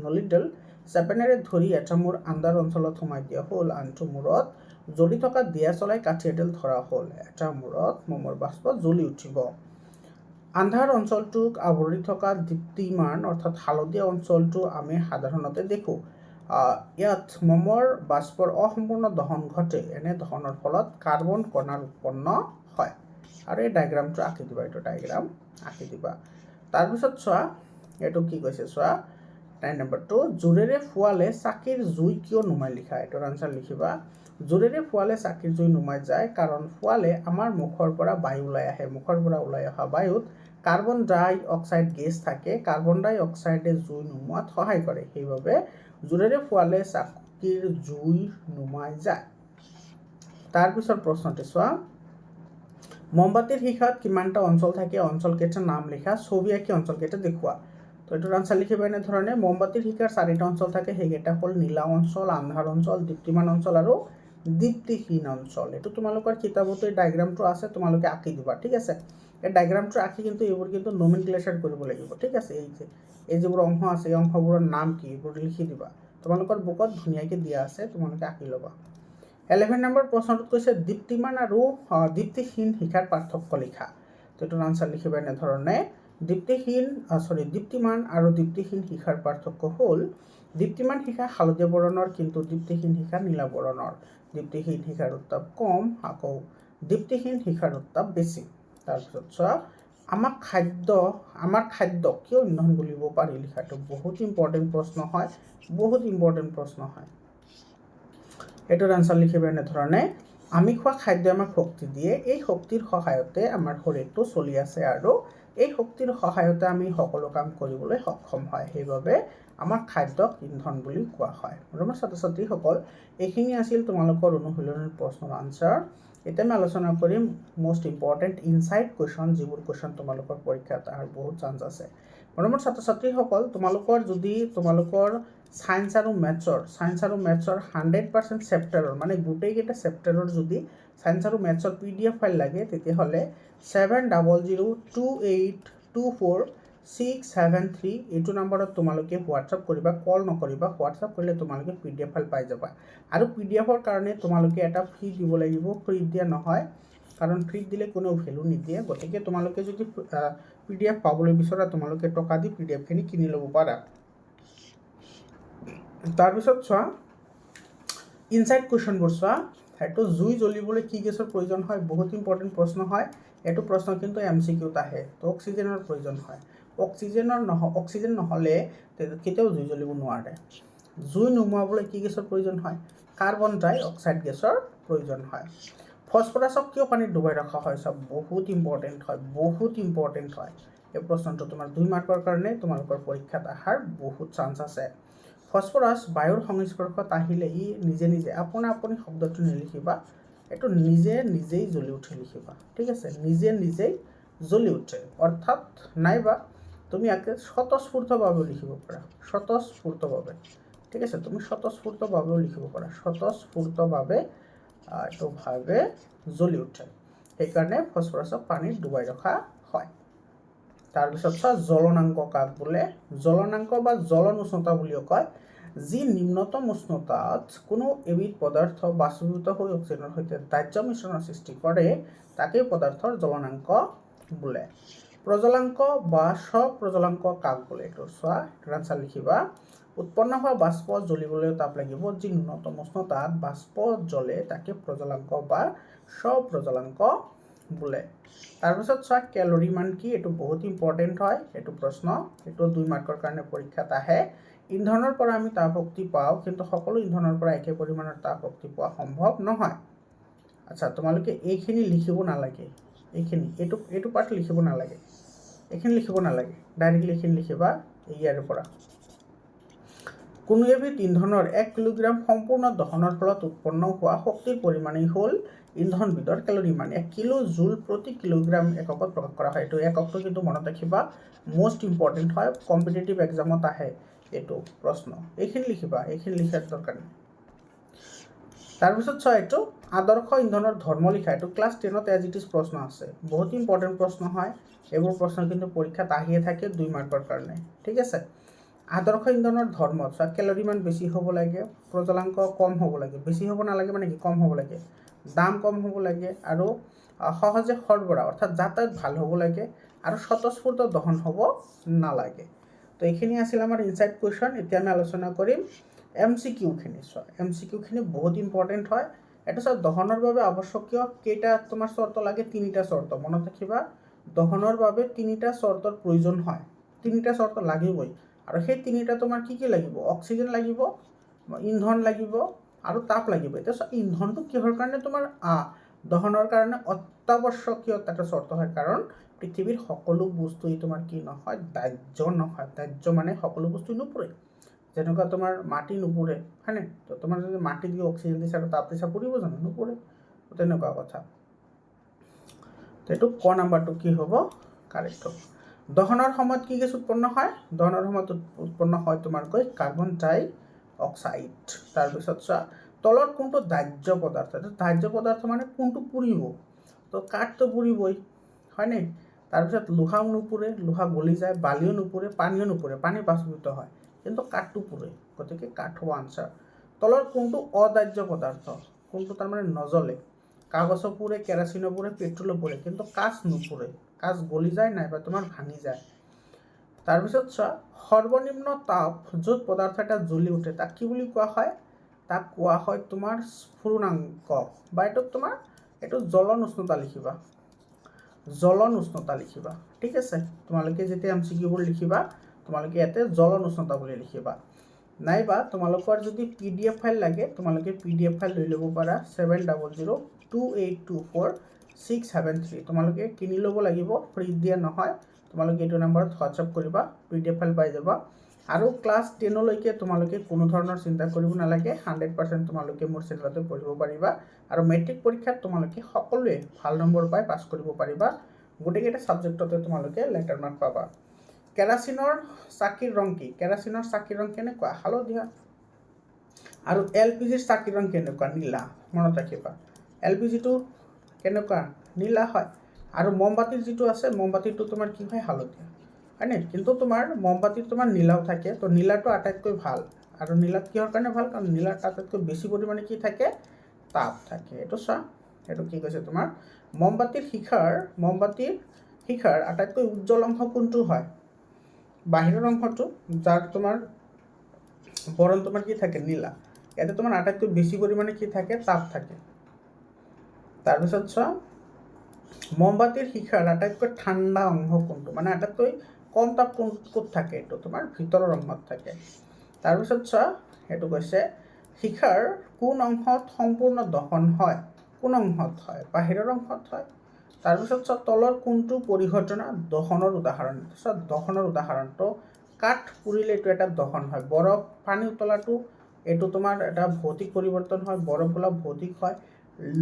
Speaker 1: নলীডাল চেপেনেৰে ধৰি এটা মূৰ আন্ধাৰ অঞ্চলত সোমাই দিয়া হ'ল আনটো মূৰত জ্বলি থকা দিয়া চলাই কাঠি এডাল ধৰা হ'ল এটা মূৰত মমৰ বাষ্প জ্বলি উঠিব আন্ধাৰ অঞ্চলটোক আৱৰি থকা দীপ্তিমান অৰ্থাৎ হালধীয়া অঞ্চলটো আমি সাধাৰণতে দেখোঁ ইয়াত মমৰ বাষ্পৰ অসম্পূৰ্ণ দহন ঘটে এনে দহনৰ ফলত কাৰ্বন কণাৰ উৎপন্ন হয় আৰু এই ডায়েগ্ৰামটো আঁকি দিবা, এইটো ডায়েগ্ৰাম আঁকি দিবা। তাৰপিছত চোৱা এইটো কি কৈছে চোৱা 9 নম্বৰটো, জোৰেৰে ফুৱালে চাকিৰ জুই কিয় নুমাই, লিখা। এইটোৰ আনচাৰ লিখিবা। জোৰেৰে ফুৱালে চাকিৰ জুই নুমাই যায় কাৰণ ফুৱালে আমাৰ মুখৰ পৰা বায়ু ওলাই আহে। মুখৰ পৰা ওলাই অহা বায়ুত কাৰ্বন ডাই অক্সাইড গেছ থাকে। কাৰ্বন ডাই অক্সাইডে জুই নুমুৱাত সহায় কৰে, সেইবাবে জোৰেৰে ফুৱালে চাকিৰ জুই নুমাই যায়। তাৰপিছত প্ৰশ্নটি চোৱা, মমবাতিৰ শিখাত কিমানটা অঞ্চল থাকে, অঞ্চলকেইটাৰ নাম লিখা, ছবি আঁকি অঞ্চলকেইটা দেখুওৱা। তো এইটোৰ আনচাৰ লিখিবা এনেধৰণে, মমবাতিৰ শিখাৰ 4টা অঞ্চল থাকে, সেইকেইটা হ'ল নীলা অঞ্চল, আন্ধাৰ অঞ্চল, দীপ্তিমান অঞ্চল আৰু দীপ্তিহীন অঞ্চল। এইটো তোমালোকৰ কিতাপতে ডায়েগ্ৰামটো আছে, তোমালোকে আঁকি দিবা, ঠিক আছে। এই ডায়েগ্ৰামটো আঁকি কিন্তু এইবোৰ কিন্তু নমিনক্লেচাৰ কৰিব লাগিব, ঠিক আছে। এই যিবোৰ অংশ আছে এই অংশবোৰৰ নাম কি এইবোৰ লিখি দিবা। তোমালোকৰ বুকত ধুনীয়াকৈ দিয়া আছে, তোমালোকে আঁকি ল'বা। 11 নম্বৰ প্ৰশ্নটোত কৈছে দীপ্তিমান আৰু দীপ্তিহীন শিখাৰ পাৰ্থক্য লিখা। তো এইটোৰ আনচাৰ লিখিবা এনেধৰণে, দীপ্তিমান আৰু দীপ্তিহীন শিখাৰ পাৰ্থক্য হ'ল দীপ্তিমান শিখা হালধীয়া বৰণৰ কিন্তু দীপ্তিহীন শিখা নীলা বৰণৰ। দীপ্তিহীন শিখাৰ উত্তাপ কম, আকৌ দীপ্তিহীন শিখাৰ উত্তাপ বেছি। তাৰপিছত চোৱা, আমাৰ খাদ্য কিয় ইন্ধন বুলিব পাৰি, লিখাটো বহুত ইম্পৰ্টেণ্ট প্ৰশ্ন হয়, বহুত ইম্পৰ্টেণ্ট প্ৰশ্ন হয়। এইটোৰ আনচাৰ লিখিবা এনেধৰণে, আমি খোৱা খাদ্যই আমাক শক্তি দিয়ে। এই শক্তিৰ সহায়তে আমাৰ শৰীৰটো চলি আছে আৰু এই শক্তিৰ সহায়তে আমি সকলো কাম কৰিবলৈ সক্ষম হয়, সেইবাবে আমাৰ খাদ্যক ইন্ধন বুলি কোৱা হয়। মৰমৰ ছাত্ৰ ছাত্ৰীসকল, এইখিনি আছিল তোমালোকৰ অনুশীলনীৰ প্ৰশ্নৰ আনচাৰ। এতিয়া আমি আলোচনা কৰিম মোষ্ট ইম্পৰ্টেণ্ট ইনচাইট কুৱেশ্যন, যিবোৰ কুৱেশ্যন তোমালোকৰ পৰীক্ষাত অহাৰ বহুত চান্স আছে। মৰমৰ ছাত্ৰ ছাত্ৰীসকল, তোমালোকৰ যদি ছায়েন্স আৰু মেথছৰ 100% চেপ্টাৰৰ মানে গোটেইকেইটা চেপ্টাৰৰ যদি ছায়েন্স আৰু মেথছৰ PDF ফাইল লাগে, তেতিয়াহ'লে 70002824,673 এইটো নম্বৰত তোমালোকে হোৱাটছআপ কৰিবা, কল নকৰিবা। হোৱাটছআপ কৰিলে তোমালোকে PDF ফাইল পাই যাবা। আৰু PDFৰ কাৰণে তোমালোকে এটা ফি দিব লাগিব, ফ্ৰী দিয়া নহয়, কাৰণ ফ্ৰীত দিলে কোনেও ভেলু নিদিয়ে। গতিকে তোমালোকে যদি PDF পাবলৈ বিচৰা, তোমালোকে টকা দি PDFখিনি কিনি ল'ব পাৰা। তাৰপিছত চোৱা, ইনচাইট কুৱেশ্যনবোৰ চোৱা। সেইটো জুই জ্বলিবলৈ কি গেছৰ প্ৰয়োজন হয়, বহুত ইম্পৰ্টেণ্ট প্ৰশ্ন হয়। এইটো প্ৰশ্ন কিন্তু MCQত আহে। তো অক্সিজেনৰ প্ৰয়োজন হয়। অক্সিজেন নহ'লে কেতিয়াও জুই জ্বলিব নোৱাৰে। জুই নুমুৱাবলৈ কি গেছৰ প্ৰয়োজন হয়, কাৰ্বন ডাই অক্সাইড গেছৰ প্ৰয়োজন হয়। ফচফৰাছক কিয় পানীত ডুবাই ৰখা হয়, চব বহুত ইম্পৰ্টেণ্ট হয়, বহুত ইম্পৰ্টেণ্ট হয়। এই প্ৰশ্নটো তোমাৰ 2 মাৰ্কৰ কাৰণে তোমালোকৰ পৰীক্ষাত অহাৰ বহুত চান্স আছে। ফচফৰাছ বায়ুৰ সংস্পৰ্শত আহিলে ই নিজে নিজে, আপুনি শব্দটো নিলিখিবা, এইটো নিজেই জ্বলি উঠে লিখিবা, ঠিক আছে। নিজেই জ্বলি উঠে, অৰ্থাৎ নাইবা তুমি ইয়াকে স্বতঃস্ফূৰ্তভাৱেও লিখিব পাৰা, স্বতঃস্ফূৰ্তভাৱে, ঠিক আছে। তুমি স্বতঃস্ফূৰ্তভাৱেও লিখিব পাৰা, স্বতঃস্ফূৰ্তভাৱে এইটো ভাৱে জ্বলি উঠে, সেইকাৰণে ফচফৰাছক পানীত ডুবাই ৰখা হয়। তাৰপিছত চোৱা, জ্বলনাংক কাক বোলে, জ্বলনাংক বা জ্বলন উষ্ণতা বুলিও কয়। যি নিম্নতম উষ্ণতাত কোনো এবিধ পদাৰ্থ বাষ্পীভূত হৈ অক্সিজেনৰ সৈতে দাহ্য মিশ্ৰণৰ সৃষ্টি কৰে, তাকেই পদাৰ্থৰ জ্বলনাংক বোলে। প্ৰজ্বলাংক বা স্বপ্ৰজ্বলাংক কাক বোলে, এইটো চোৱা, আনচাৰ লিখিবা। উৎপন্ন হোৱা বাষ্প জ্বলিবলৈ তাপ লাগিব, যি ন্যূনতম উষ্ণতাত বাষ্প জ্বলে তাকে প্ৰজ্বলাংক বা স্বপ্ৰজ্বলাংক বোলে। তাৰপিছত চোৱা, কেলৰি মান কি, এইটো বহুত ইম্পৰ্টেণ্ট হয়। এইটো প্ৰশ্ন, এইটো 2 মাৰ্কৰ কাৰণে পৰীক্ষাত আহে। ইন্ধনৰ পৰা আমি তাপ শক্তি পাওঁ, কিন্তু সকলো ইন্ধনৰ পৰা একে পৰিমাণৰ তাপ শক্তি পোৱা সম্ভৱ নহয়। আচ্ছা, তোমালোকে এইখিনি লিখিব নালাগে, এইটো পাৰ্ট লিখিব নালাগে, এইখিনি লিখিব নালাগে, ডাইৰেক্টলি এইখিনি লিখিবা ইয়াৰে পৰা। কোনো এবিধ ইন্ধনৰ 1 কিলোগ্ৰাম সম্পূৰ্ণ দহনৰ ফলত উৎপন্ন হোৱা শক্তিৰ পৰিমাণেই হ'ল ইন্ধনবিধৰ কেলৰি মান। 1 কিলো জুল প্ৰতি কিলোগ্ৰাম এককত প্ৰকাশ কৰা হয়। এইটো এককটো কিন্তু মনত ৰাখিবা, মোষ্ট ইম্পৰ্টেণ্ট হয়, কম্পিটিটিভ এক্সামত আহে এইটো প্ৰশ্ন। এইখিনি লিখিবা, এইখিনি লিখাৰ দৰকাৰ নাই। তাৰপিছত চোৱা, এইটো আদৰ্শ ইন্ধনৰ ধৰ্ম লিখা। এইটো ক্লাছ 10ত এজ ইট ইজ প্ৰশ্ন আছে, বহুত ইম্পৰ্টেণ্ট প্ৰশ্ন হয়। এইবোৰ প্ৰশ্ন কিন্তু পৰীক্ষাত আহিয়ে থাকে 2 মাৰ্কৰ কাৰণে, ঠিক আছে। আদৰ্শ ইন্ধনৰ ধৰ্ম চোৱা, কেলৰি মান বেছি হ'ব লাগে, প্ৰজ্বলাংক কম হ'ব লাগে, বেছি হ'ব নালাগে মানে কি, কম হ'ব লাগে, দাম কম হ'ব লাগে, আৰু সহজে সৰবৰাহ অৰ্থাৎ যাতায়াত ভাল হ'ব লাগে, আৰু স্বতঃস্ফূৰ্ত দহন হ'ব নালাগে। তো এইখিনি আছিল আমাৰ ইনচাইট কুৱেশ্যন। এতিয়া আমি আলোচনা কৰিম MCQ খিনি। চোৱা, MCQ খিনি বহুত ইম্পৰ্টেণ্ট হয়। এটা চোৱা দহনৰ বাবে আৱশ্যকীয় কেইটা তোমাৰ চৰ্ত লাগে, তিনিটা চৰ্ত মনত ৰাখিবা। দহনৰ বাবে তিনিটা চৰ্তৰ প্ৰয়োজন হয়, তিনিটা চৰ্ত লাগিবই। আৰু সেই তিনিটা তোমাৰ কি কি লাগিব, অক্সিজেন লাগিব, ইন্ধন লাগিব আৰু তাপ লাগিব। এতিয়া চোৱা ইন্ধনটো কিহৰ কাৰণে তোমাৰ দহনৰ কাৰণে অত্যাৱশ্যকীয় এটা চৰ্ত হয়, কাৰণ পৃথিৱীৰ সকলো বস্তুৱেই তোমাৰ কি নহয়, দাহ্য নহয়। দাহ্য মানে সকলো বস্তু নুপুৰে, যেনেকুৱা তোমাৰ মাটি নুপুৰে হয়নে, তো তোমাৰ যদি মাটি দি অক্সিজেন দিছা আৰু তাপ দিছা পুৰিব জানো, নুপুৰে। তেনেকুৱা কথা। এইটো ক নাম্বাৰটো কি হ'ব, কাৰেক্ট হ'ব। দহনৰ সময়ত কি গেছ উৎপন্ন হয়, দহনৰ সময়ত উৎপন্ন হয় তোমাৰকৈ কাৰ্বন ডাই অক্সাইড। তাৰপিছত চোৱা তলত কোনটো দাহ্য পদাৰ্থ, দাহ্য পদাৰ্থ মানে কোনটো পুৰিব, তো কাঠটো পুৰিবই হয়নে। তাৰপিছত লোহাও নুপুৰে, লোহা গলি যায়, বালিও নুপুৰে, পানীও নুপুৰে, পানী বাষ্পীভূত হয়, কিন্তু কাঠটো পুৰে, গতিকে কাঠ হ'ব আনচাৰ। তলৰ কোনটো অদাহ্য পদাৰ্থ, কোনটো তাৰমানে নজ্বলে, কাগজো পুৰে, কেৰাচিনো পুৰে, পেট্ৰলো পুৰে, কিন্তু কাঁচ নুপুৰে, কাঁচ গলি যায় নাইবা তোমাৰ ভাঙি যায়। তাৰপিছত চোৱা সৰ্বনিম্ন তাপ য'ত পদাৰ্থ এটা জ্বলি উঠে তাক কি বুলি কোৱা হয়, তাক কোৱা হয় তোমাৰ স্ফুৰণাংক, বা এইটোক তোমাৰ এইটো জ্বলন উষ্ণতা লিখিবা, জ্বলন উষ্ণতা লিখিবা। ঠিক আছে, তোমালোকে যেতিয়া MCQবোৰ লিখিবা তোমালোকে ইয়াতে জ্বলন উষ্ণতা বুলি লিখিবা। নাইবা তোমালোকৰ যদি PDF ফাইল লাগে তোমালোকে PDF ফাইল লৈ ল'ব পাৰা 7002824673, তোমালোকে কিনি ল'ব লাগিব, ফ্ৰী দিয়া নহয়। তোমালোকে এইটো নাম্বাৰত হোৱাটছআপ কৰিবা, PDF ফাইল পাই যাবা। আৰু ক্লাছ 10লৈকে তোমালোকে কোনো ধৰণৰ চিন্তা কৰিব নালাগে, 100% তোমালোকে মোৰ চেনেলতে পঢ়িব পাৰিবা। আৰু মেট্ৰিক পৰীক্ষাত তোমালোকে সকলোৱে ভাল নম্বৰ পাই পাছ কৰিব পাৰিবা, গোটেইকেইটা ছাবজেক্টতে তোমালোকে লেটাৰ মাৰ্ক পাবা। কেৰাচিনৰ চাকিৰ ৰং কি, কেৰাচিনৰ চাকিৰ ৰং কেনেকুৱা, হালধীয়া। আৰু LPGৰ চাকিৰ ৰং কেনেকুৱা, নীলা, মনত ৰাখিবা। LPGটো কেনেকুৱা, নীলা হয়। আৰু মমবাতিৰ যিটো আছে মমবাতিটো তোমাৰ কি হয়, হালধীয়া হয়নে, কিন্তু তোমাৰ মমবাতিত তোমাৰ নীলাও থাকে, তো নীলাটো আটাইতকৈ ভাল। আৰু নীলাত কিহৰ কাৰণে ভাল, কাৰণ নীলাত আটাইতকৈ বেছি পৰিমাণে কি থাকে, তাপ থাকে। এইটো চোৱা, এইটো কি কৈছে তোমাৰ মমবাতিৰ শিখাৰ আটাইতকৈ উজ্জ্বল অংশ কোনটো হয়, বাহিৰৰ অংশটো, যাৰ তোমাৰ বৰণ তোমাৰ কি থাকে, নীলা। ইয়াতে তোমাৰ আটাইতকৈ বেছি পৰিমাণে কি থাকে, তাপ থাকে। তাৰপিছত চোৱা মমবাতিৰ শিখাৰ আটাইতকৈ ঠাণ্ডা অংশ কোনটো, মানে আটাইতকৈ কম তাপ ক'ত থাকে, এইটো তোমাৰ ভিতৰৰ অংশত থাকে। তাৰপিছত চোৱা এইটো কৈছে শিখাৰ কোন অংশত সম্পূৰ্ণ দহন হয়, কোন অংশত হয়, বাহিৰৰ অংশত হয়। তাৰপিছত চোৱা তলৰ কোনটো পৰিঘটনা দহনৰ উদাহৰণ, চোৱা দহনৰ উদাহৰণটো কাঠ পুৰিলে এইটো এটা দহন হয়, বৰফ পানী উতলাটো এইটো তোমাৰ এটা ভৌতিক পৰিৱৰ্তন হয়, বৰফ গলা ভৌতিক হয়,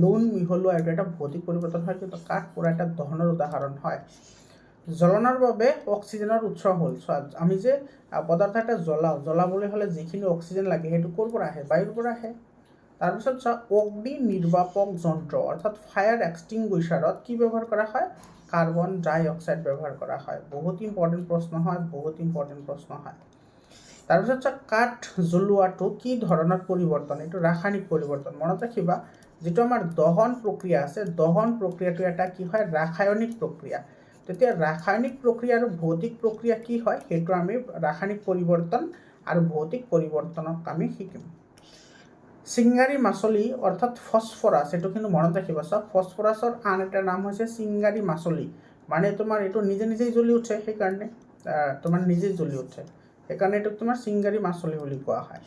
Speaker 1: লোন মিহলোৱা এইটো এটা ভৌতিক পৰিৱৰ্তন হয়, কিন্তু কাঠ পুৰা এটা দহনৰ উদাহৰণ হয়। জ্বলনৰ বাবে অক্সিজেনৰ উৎস হ'ল, চোৱা আমি যে পদাৰ্থ এটা জ্বলাবলৈ হ'লে যিখিনি অক্সিজেন লাগে সেইটো ক'ৰ পৰা আহে, বায়ুৰ পৰা আহে। তাৰপিছত চোৱা অগ্নি নিৰ্বাপক যন্ত্ৰ অৰ্থাৎ ফায়াৰ এক্সটিংগুইচাৰত কি ব্যৱহাৰ কৰা হয়, কাৰ্বন ডাই অক্সাইড ব্যৱহাৰ কৰা হয়। বহুত ইম্পৰ্টেণ্ট প্ৰশ্ন হয়, বহুত ইম্পৰ্টেণ্ট প্ৰশ্ন হয়। তাৰপিছত চোৱা কাঠ জ্বলোৱাটো কি ধৰণৰ পৰিৱৰ্তন, এইটো ৰাসায়নিক পৰিৱৰ্তন, মনত ৰাখিবা। যিটো আমাৰ দহন প্ৰক্ৰিয়া আছে, দহন প্ৰক্ৰিয়াটো এটা কি হয়, ৰাসায়নিক প্ৰক্ৰিয়া। তেতিয়া ৰাসায়নিক প্ৰক্ৰিয়া আৰু ভৌতিক প্ৰক্ৰিয়া কি হয়, সেইটো আমি ৰাসায়নিক পৰিৱৰ্তন আৰু ভৌতিক পৰিৱৰ্তনক আমি শিকিম। চিংগাৰী মাচলি অৰ্থাৎ ফচফৰাছ, এইটো কিন্তু মনত ৰাখিবা। চোৱা ফচফৰাছৰ আন এটা নাম হৈছে চিংগাৰী মাচলি, মানে তোমাৰ এইটো নিজে নিজেই জ্বলি উঠে, সেইকাৰণে তোমাৰ নিজেই জ্বলি উঠে, সেইকাৰণে এইটোক তোমাৰ চিংগাৰী মাচলি বুলি কোৱা হয়।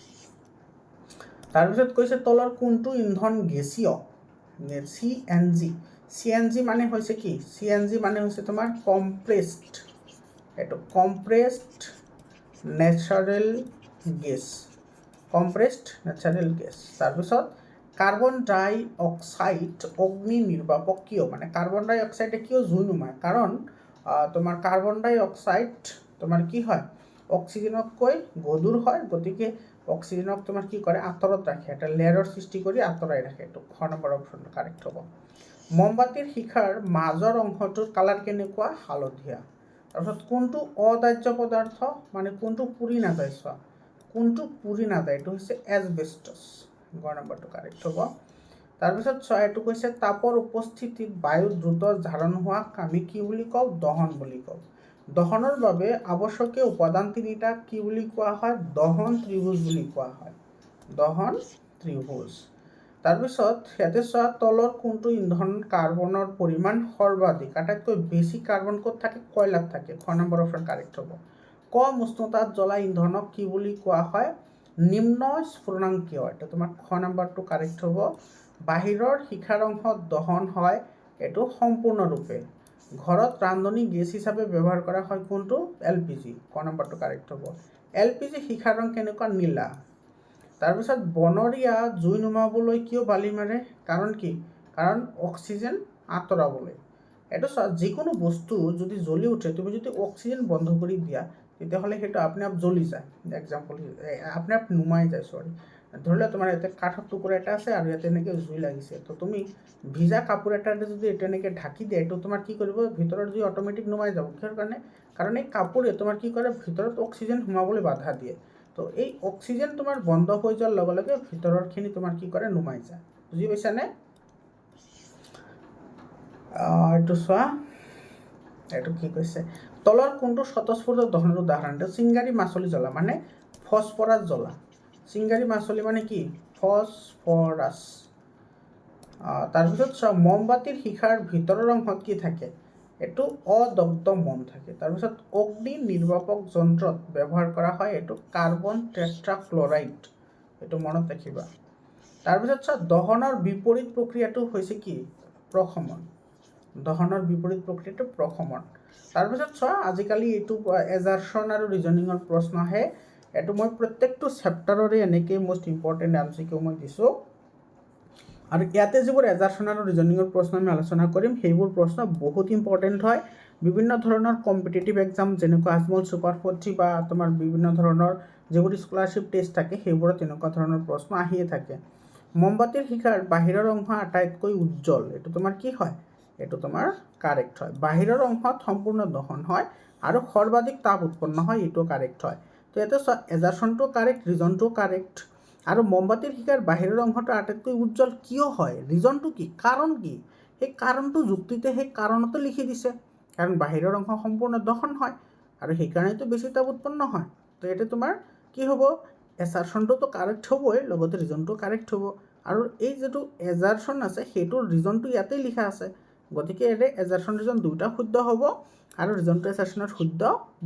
Speaker 1: তাৰপিছত কৈছে তলৰ কোনটো ইন্ধন গেছীয়, CNG মানে হৈছে কি, CNG মানে হৈছে তোমাৰ কম্প্ৰেছড, এইটো compressed natural gas, compressed natural gas. তাৰপিছত কাৰ্বন ডাই অক্সাইড অগ্নি নিৰ্বাপক কিয়, মানে কাৰ্বন ডাই অক্সাইডে কিয় জুই নুমায়, কাৰণ তোমাৰ কাৰ্বন ডাই অক্সাইড তোমাৰ কি হয়, অক্সিজেনতকৈ গধুৰ হয়, গতিকে অক্সিজেনক তোমাৰ কি কৰে, আঁতৰত ৰাখে, এটা লেয়াৰৰ সৃষ্টি কৰি আঁতৰাই ৰাখে। এইটো খ নম্বৰ অপশ্যনটো কাৰেক্ট হ'ব। মমবাতিৰ শিখাৰ মাজৰ অংশটোৰ কালাৰ কেনেকুৱা, হালধীয়া। তাৰপিছত কোনটো অদাহ্য পদাৰ্থ, মানে কোনটো পুৰি নাযায়, চোৱা কোনটো পুৰি নাযায়, এইটো হৈছে এছবেষ্টছ, গ নম্বৰটো কাৰেক্ট হ'ব। তাৰপিছত চোৱা এইটো কৈছে তাপৰ উপস্থিতিত বায়ু দ্ৰুত ধাৰণ হোৱাক আমি কি বুলি কওঁ, দহন বুলি কওঁ। দহনৰ বাবে আৱশ্যকীয় উপাদান তিনিটাক কি বুলি কোৱা হয়, দহন ত্ৰিভুজ বুলি কোৱা হয়, দহন ত্ৰিভুজ। তাৰপিছত ইয়াতে চোৱা তলৰ কোনটো ইন্ধন কাৰ্বনৰ পৰিমাণ সৰ্বাধিক, আটাইতকৈ বেছি কাৰ্বন ক'ত থাকে, কয়লাত থাকে। খ নম্বৰ অপশ্যন কাৰেক্ট হ'ব। কম উষ্ণতাত জ্বলা ইন্ধনক কি বুলি কোৱা হয়, নিম্ন স্ফুৰণাংকীয়। এটা তোমাৰ খ নম্বৰটো কাৰেক্ট হ'ব। বাহিৰৰ শিখাৰ অংশত দহন হয়, এইটো সম্পূৰ্ণৰূপে। ঘৰত ৰান্ধনি গেছ হিচাপে ব্যৱহাৰ কৰা হয় কোনটো, LPG। ক নম্বৰটো কাৰেক্ট হ'ব। LPG শিখাৰ ৰং কেনেকুৱা, নীলা। তাৰপিছত বনৰীয়া জুই নুমাবলৈ কিয় বালি মাৰে, কাৰণ কি, কাৰণ অক্সিজেন আঁতৰাবলৈ। এইটো চোৱা, যিকোনো বস্তু যদি জ্বলি উঠে, তুমি যদি অক্সিজেন বন্ধ কৰি দিয়া তেতিয়াহ'লে সেইটো আপনি আপ জ্বলি যায়। এক্সাম্পল আপনি আপ নুমাই যায়, চৰি। ধৰি লোৱা তোমাৰ ইয়াতে কাঠৰ টুকুৰা এটা আছে আৰু ইয়াতে এনেকৈ জুই লাগিছে, তো তুমি ভিজা কাপোৰ এটাৰে যদি এইটো এনেকৈ ঢাকি দিয়ে, এইটো তোমাৰ কি কৰিব, ভিতৰত জুই অট'মেটিক নুমাই যাব। কিহৰ কাৰণে, কাৰণ এই কাপোৰে তোমাৰ কি কৰে, ভিতৰত অক্সিজেন সোমাবলৈ বাধা দিয়ে। তো এই অক্সিজেন তোমাৰ বন্ধ হৈ যোৱাৰ লগে লগে ভিতৰৰখিনি তোমাৰ কি কৰে, নুমাই যায়। বুজি পাইছানে? এইটো চোৱা, এইটো কি কৈছে, তলৰ কোনটো স্বতঃস্ফূৰ্ত দহনৰ উদাহৰণ, এইটো চিংগাৰী মাছলি জ্বলা মানে ফছফৰাছ জ্বলা। চিংগাৰী মাছলি মানে কি, ফছফৰাছ। তাৰপিছত চোৱা, মমবাতিৰ শিখাৰ ভিতৰৰ অংশত কি থাকে, এইটো অদগ্ধ মম থাকে। তাৰপিছত অগ্নি নিৰ্বাপক যন্ত্ৰত ব্যৱহাৰ কৰা হয়, এইটো কাৰ্বন টেট্ৰাক্লৰাইড। এইটো মনত ৰাখিবা। তাৰপিছত চোৱা, দহনৰ বিপৰীত প্ৰক্ৰিয়াটো হৈছে কি, প্ৰশমন। দহনৰ বিপৰীত প্ৰক্ৰিয়াটো প্ৰশমন। তাৰপিছত চোৱা, আজিকালি এইটো এজাৰ্চন আৰু ৰিজনিঙৰ প্ৰশ্ন আহে। এইটো মই প্ৰত্যেকটো চেপ্টাৰৰে এনেকৈ মষ্ট ইম্পৰ্টেণ্ট MCQ মই দিছোঁ। আৰু ইয়াতে যিবোৰ এজাৰ্চন আৰু ৰিজনিঙৰ প্ৰশ্ন আমি আলোচনা কৰিম, সেইবোৰ প্ৰশ্ন বহুত ইম্পৰ্টেণ্ট হয়। বিভিন্ন ধৰণৰ কম্পিটিটিভ এক্সাম, যেনেকুৱা আজমল ছুপাৰ 40 বা তোমাৰ বিভিন্ন ধৰণৰ যিবোৰ স্কলাৰশ্বিপ টেষ্ট থাকে, সেইবোৰত তেনেকুৱা ধৰণৰ প্ৰশ্ন আহিয়ে থাকে। মমবাতিৰ শিখাৰ বাহিৰৰ অংশ আটাইতকৈ উজ্জ্বল, এইটো তোমাৰ কি হয়, এইটো তোমাৰ কাৰেক্ট হয়। বাহিৰৰ অংশত সম্পূৰ্ণ দহন হয় আৰু সৰ্বাধিক তাপ উৎপন্ন হয়, এইটো কাৰেক্ট হয়। তো ইয়াতে চোৱা, এজাৰ্চনটো কাৰেক্ট, ৰিজনটো কাৰেক্ট। আৰু মমবাতিৰ শিখাৰ বাহিৰৰ অংশটো আটাইতকৈ উজ্জ্বল কিয় হয়, ৰিজনটো কি, কাৰণ কি, সেই কাৰণটো যুক্তিতে সেই কাৰণতে লিখি দিছে। কাৰণ বাহিৰৰ অংশ সম্পূৰ্ণ দহন হয় আৰু সেইকাৰণেতো বেছি তাপ উৎপন্ন হয়। তো ইয়াতে তোমাৰ কি হ'ব, এজাৰ্চনটোতো কাৰেক্ট হ'বই, লগতে ৰিজনটো কাৰেক্ট হ'ব। আৰু এই যিটো এজাৰ্চন আছে, সেইটোৰ ৰিজনটো ইয়াতেই লিখা আছে। গতিকে ইয়াতে এজাৰ্চন ৰিজন দুটা শুদ্ধ হ'ব আৰু ৰিজনটো এজাৰ্চনৰ শুদ্ধ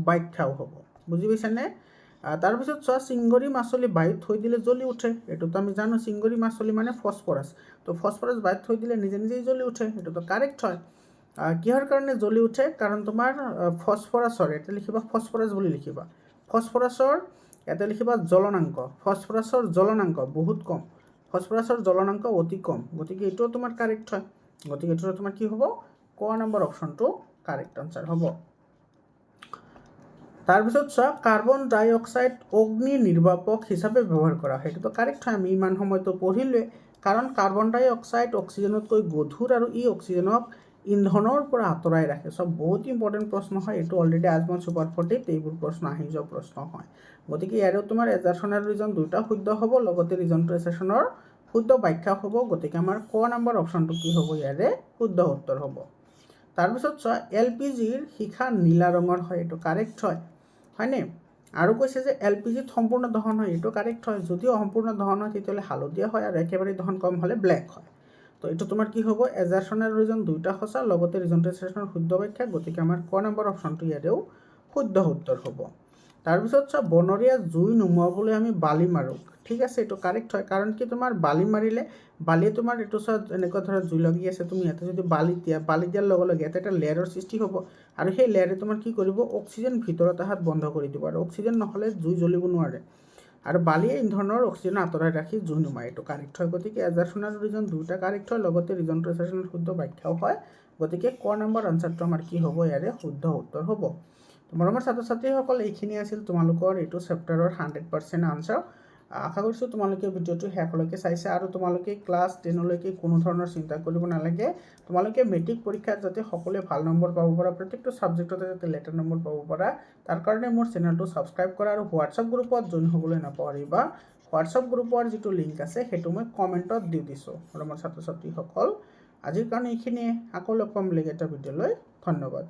Speaker 1: ব্যাখ্যাও হ'ব। বুজি পাইছানে? তাৰপিছত চোৱা, চিংগৰি মাছলি বায়ুত থৈ দিলে জ্বলি উঠে, এইটোতো আমি জানো। চিংগৰি মাছলি মানে ফছফৰাছ। তো ফছফৰাছ বায়ুত থৈ দিলে নিজে নিজেই জ্বলি উঠে, এইটোতো কাৰেক্ট হয়। কিহৰ কাৰণে জ্বলি উঠে, কাৰণ তোমাৰ ফছফৰাছৰ, ইয়াতে লিখিবা ফছফৰাছ বুলি লিখিবা। ফছফৰাছৰ ইয়াতে লিখিবা জ্বলনাংক, ফছফৰাছৰ জ্বলনাংক বহুত কম, ফছফৰাছৰ জ্বলনাংক অতি কম। গতিকে এইটোও তোমাৰ কাৰেক্ট হয়। গতিকে এইটো তোমাৰ কি হ'ব, ক নম্বৰ অপশ্যনটো কাৰেক্ট আনচাৰ হ'ব। তাৰপিছত চোৱা, কাৰ্বন ডাই অক্সাইড অগ্নি নিৰ্বাপক হিচাপে ব্যৱহাৰ কৰা হয়, সেইটোতো কাৰেক্ট হয়। আমি ইমান সময়তো পঢ়িলোৱে, কাৰণ কাৰ্বন ডাই অক্সাইড অক্সিজেনতকৈ গধুৰ আৰু ই অক্সিজেনক ইন্ধনৰ পৰা আঁতৰাই ৰাখে। চব বহুত ইম্পৰ্টেণ্ট প্ৰশ্ন হয়, এইটো অলৰেডি আজমল ছুপাৰ 40 এইবোৰ প্ৰশ্ন আহি যোৱা প্ৰশ্ন হয়। গতিকে ইয়াৰেও তোমাৰ এজাৰ্চন আৰু ৰিজন দুটা শুদ্ধ হ'ব, লগতে ৰিজনটো এজাৰ্চনৰ শুদ্ধ ব্যাখ্যা হ'ব। গতিকে আমাৰ ক নম্বৰ অপশ্যনটো কি হ'ব, ইয়াৰে শুদ্ধ উত্তৰ হ'ব। তাৰপিছত চোৱা, LPGৰ শিখা নীলা ৰঙৰ হয়, এইটো কাৰেক্ট হয়, হয়নে? আৰু কৈছে যে LPGত সম্পূৰ্ণ দহন হয়, এইটো কাৰেক্ট হয়। যদিও সম্পূৰ্ণ দহন হয় তেতিয়াহ'লে হালধীয়া হয়, আৰু একেবাৰে দহন কম হ'লে ব্লেক হয়। তো এইটো তোমাৰ কি হ'ব, এজাৰ্চন আৰু ৰিজন দুইটা সঁচা, লগতে ৰিজনটো এজাৰ্চনৰ শুদ্ধ ব্যাখ্যা। গতিকে আমাৰ ক নম্বৰ অপশ্যনটো ইয়াৰেও শুদ্ধ উত্তৰ হ'ব। তাৰপিছত চোৱা, বনৰীয়া জুই নুমুৱাবলৈ আমি বালি মাৰোঁ, ঠিক আছে, এইটো কাৰেক্ট হয়। কাৰণ কি, তোমাৰ বালি মাৰিলে, বালিয়ে তোমাৰ এইটো চোৱা, এনেকুৱা ধৰা জুই লাগি আছে, তুমি ইয়াতে যদি বালি দিয়াৰ লগে লগে ইয়াতে এটা লেয়াৰৰ সৃষ্টি হ'ব, আৰু সেই লেয়াৰে তোমাৰ কি কৰিব, অক্সিজেন ভিতৰত অহাত বন্ধ কৰি দিব, আৰু অক্সিজেন নহ'লে জুই জ্বলিব নোৱাৰে। আৰু বালিয়ে ইন্ধনৰ অক্সিজেন আঁতৰাই ৰাখি জুই নুমায়, এইটো কাৰেক্ট হয়। গতিকে এজাৰ্চন আৰু ৰিজন দুটা কাৰেক্ট হয়, লগতে ৰিজনটো এজাৰ্চনৰ শুদ্ধ ব্যাখ্যাও হয়। গতিকে ক নম্বৰ আনচাৰটো আমাৰ কি হ'ব, ইয়াৰে শুদ্ধ উত্তৰ হ'ব। মৰমৰ ছাত্ৰ ছাত্ৰীসকল, এইখিনি আছিল তোমালোকৰ এইটো চেপ্টাৰৰ 100% আনচাৰ। আশা কৰিছোঁ তোমালোকে ভিডিঅ'টো শেষলৈকে চাইছা, আৰু তোমালোকে ক্লাছ 10লৈকে কোনো ধৰণৰ চিন্তা কৰিব নালাগে। তোমালোকে মেট্ৰিক পৰীক্ষাত যাতে সকলোৱে ভাল নম্বৰ পাব পাৰা, প্ৰত্যেকটো ছাবজেক্টতে যাতে লেটাৰ নম্বৰ পাব পাৰা, তাৰ কাৰণে মোৰ চেনেলটো ছাবস্ক্ৰাইব কৰা আৰু হোৱাটছআপ গ্ৰুপত জইন হ'বলৈ নাপাহৰিবা। হোৱাটছআপ গ্ৰুপৰ যিটো লিংক আছে সেইটো মই কমেণ্টত দি দিছোঁ। মৰমৰ ছাত্ৰ ছাত্ৰীসকল, আজিৰ কাৰণে এইখিনিয়ে। আকৌ লগ পাম বেলেগ এটা ভিডিঅ'লৈ। ধন্যবাদ।